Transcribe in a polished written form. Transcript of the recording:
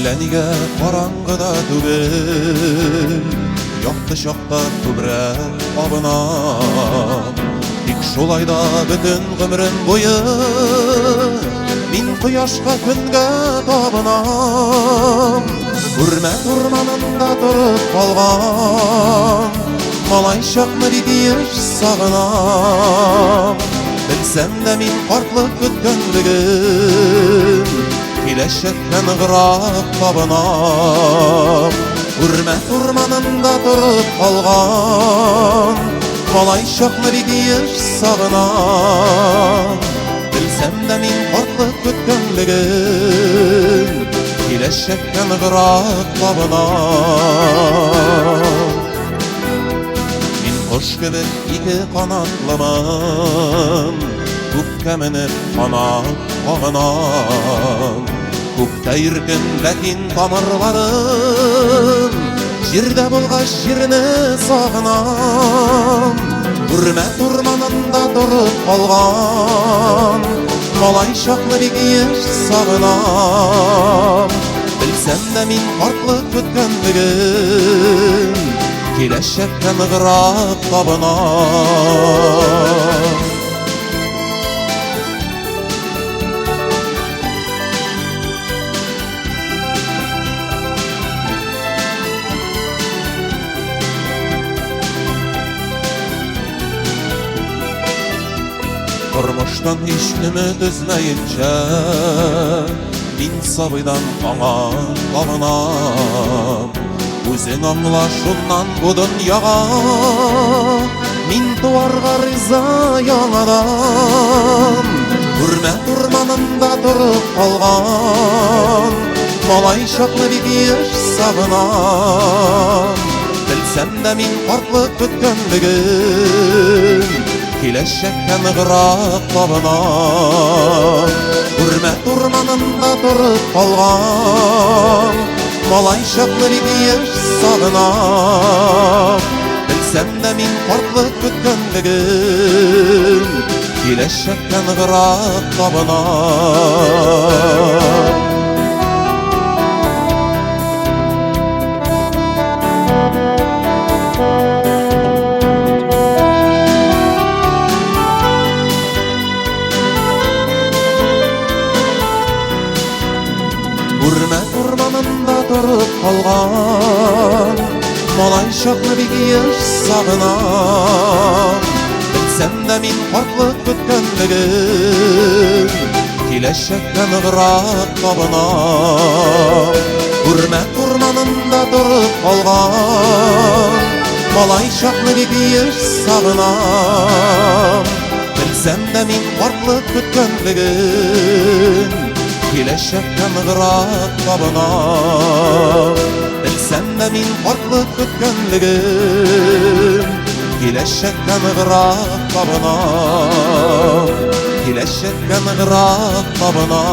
Әллә нигә караңгыда түгел, якты чакта күбрәк абынам. Тик шулай да бөтен гомрем буе мин кояшка көнгә табынам. Үрмәт урманында торып калган малай чакны бик еш сагынам. Белсәм дә мин картлык көткәнлеген киләчәккә ныграк табынам. Үрмәт урманында торып калган малай чакны бик еш сагынам. Белсәм дә мин картлык көткәнлеген киләчәккә ныграк табынам. Мин кош кебек ике канатлымын, күккә менеп канат кагынам. Күктә иркен, ләкин тамырларым җирдә булгач җирне сагынам. Үрмәт урманында торып калган малай чакны бик еш сагынам. Белсәм дә мин картлык көткәнлеген киләчәккә ныграк табынам. Тормыштан һич өмет өзмәенчә мин сабыйдан аңа табынам. Үзең аңла шуннан бу дөньяга мин туарга риза яңадан. Үрмәт урманында торып калган малай чакны бик еш сагынам. Белсәм дә мин картлык көткәнлеген киләчәккә ныграк табынам. Үрмәт урманында торып калган малай чакны бик еш сагынам. Белсәм дә мин картлык көткәнлеген киләчәккә ныграк табынам. Үрмәт урманында торып калган малай чакны бик еш сагынам. Белсәм дә мин картлык көткәнлеген киләчәккә ныграк табынам. Үрмәт урманында торып калган малай чакны бик еш сагынам. Белсәм дә мин картлык көткәнлеген киләчәккә ныграк табынам. Белсәм дә мин картлык көткәнлеген киләчәккә ныграк табынам. Киләчәккә ныграк табынам.